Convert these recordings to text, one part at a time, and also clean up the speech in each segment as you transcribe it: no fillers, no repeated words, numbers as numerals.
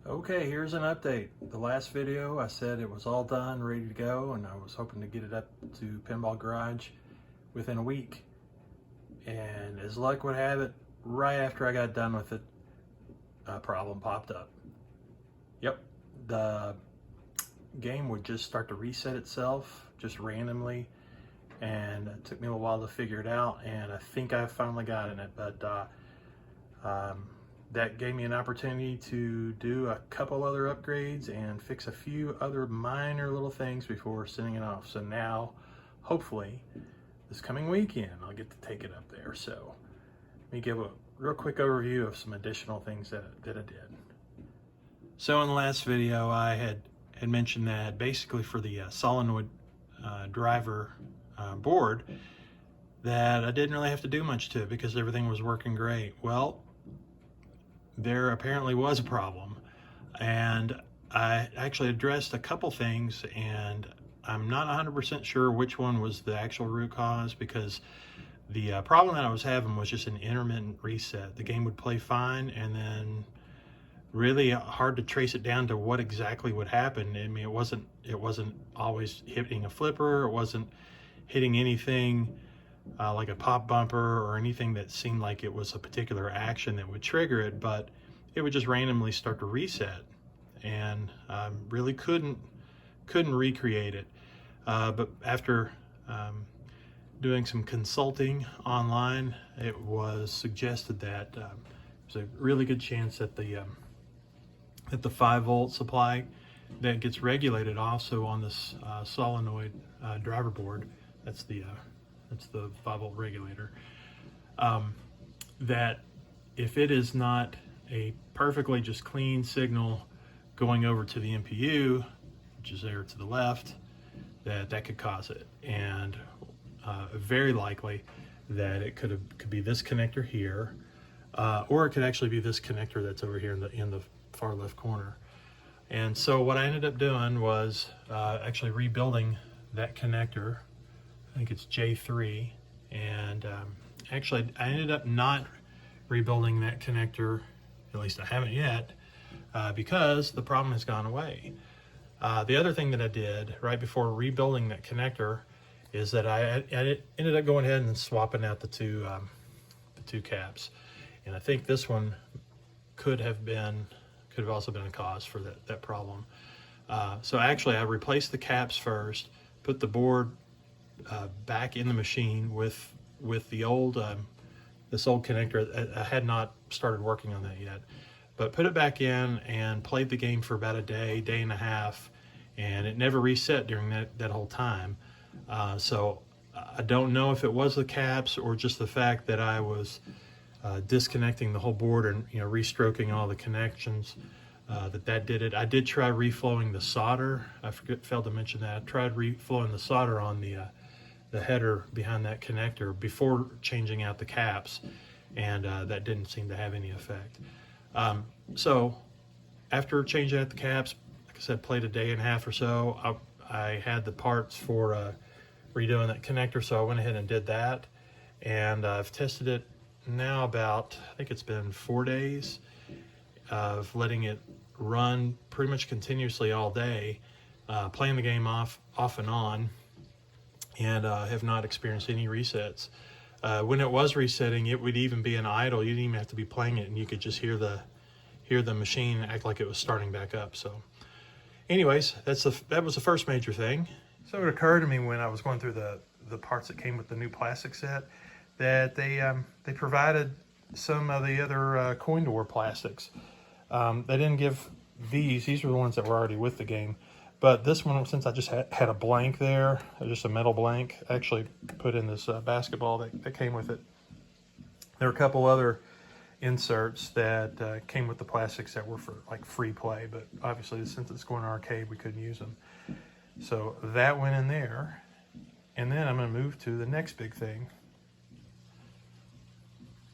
Okay, here's an update. The last video I said it was all done, ready to go, and I was hoping to get it up to Pinball Garage within a week. And as luck would have it, right after I got done with it, a problem popped up. Yep, the game would just start to reset itself just randomly, and it took me a while to figure it out, and I think I finally got in it, but that gave me an opportunity to do a couple other upgrades and fix a few other minor little things before sending it off. So now, hopefully, this coming weekend, I'll get to take it up there. So let me give a real quick overview of some additional things that I did. So in the last video, I had mentioned that basically for the solenoid driver board, that I didn't really have to do much to it because everything was working great. Well, there apparently was a problem, and I actually addressed a couple things, and I'm not 100% sure which one was the actual root cause, because the problem that I was having was just an intermittent reset. The game would play fine, and then really hard to trace it down to what exactly would happen. I mean, it wasn't always hitting a flipper, it wasn't hitting anything like a pop bumper or anything that seemed like it was a particular action that would trigger it, but it would just randomly start to reset, and really couldn't recreate it. But after doing some consulting online, it was suggested that there's a really good chance that the 5-volt supply that gets regulated also on this solenoid driver board, that's the 5-volt regulator, that if it is not a perfectly just clean signal going over to the MPU, which is there to the left, that could cause it. And very likely that it could be this connector here, or it could actually be this connector that's over here in the far left corner. And so what I ended up doing was actually rebuilding that connector. I think it's J3, and actually I ended up not rebuilding that connector, at least I haven't yet, because the problem has gone away. The other thing that I did right before rebuilding that connector is that I ended up going ahead and swapping out the two caps, and I think this one could have also been a cause for that problem. So actually I replaced the caps first, put the board back in the machine with the old this old connector. I had not started working on that yet, but put it back in and played the game for about a day and a half, and it never reset during that whole time. So I don't know if it was the caps or just the fact that I was disconnecting the whole board and restroking all the connections, that did it. I did try reflowing the solder. I failed to mention that. I tried reflowing the solder on the header behind that connector before changing out the caps, and that didn't seem to have any effect. So after changing out the caps, like I said, played a day and a half or so, I had the parts for redoing that connector, so I went ahead and did that, and I've tested it now about, I think it's been 4 days of letting it run pretty much continuously all day, playing the game off and on, and have not experienced any resets. When it was resetting, it would even be an idle. You didn't even have to be playing it, and you could just hear the machine act like it was starting back up. So anyways, that was the first major thing. So it occurred to me when I was going through the parts that came with the new plastic set that they provided some of the other coin door plastics. They didn't give these were the ones that were already with the game, but this one, since I just had a blank there, just a metal blank, I actually put in this basketball that came with it. There were a couple other inserts that came with the plastics that were for like free play, but obviously since it's going to arcade, we couldn't use them. So that went in there, and then I'm going to move to the next big thing.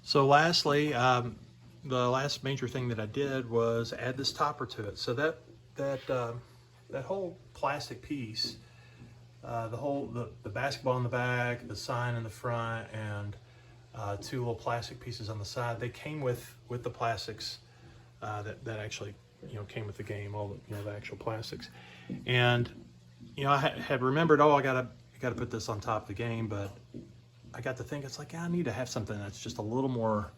So lastly, the last major thing that I did was add this topper to it. So that whole plastic piece, the basketball in the back, the sign in the front, and two little plastic pieces on the side, they came with the plastics that actually came with the game, all the the actual plastics. And I had remembered, oh, I gotta put this on top of the game, but I got to think, it's like, I need to have something that's just a little more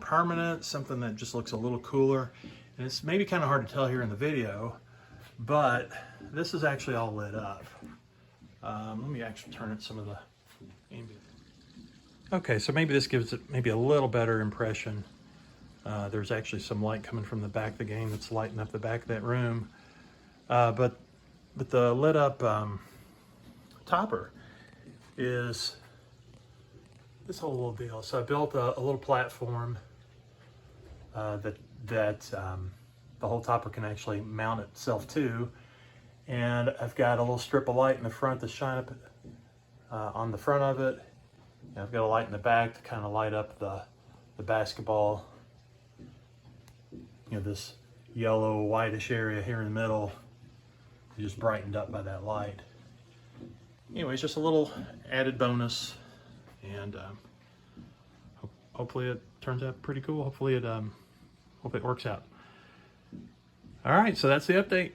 permanent, something that just looks a little cooler. And it's maybe kind of hard to tell here in the video, but this is actually all lit up. Let me actually turn it some of the ambient. Okay, so maybe this gives it maybe a little better impression. There's actually some light coming from the back of the game that's lighting up the back of that room. But the lit up topper is this whole little deal. So I built a little platform that the whole topper can actually mount itself to. And I've got a little strip of light in the front to shine up on the front of it. And I've got a light in the back to kind of light up the basketball. This yellow whitish area here in the middle is just brightened up by that light. Anyways, just a little added bonus, and hopefully it turns out pretty cool. Hopefully it works out. All right, so that's the update.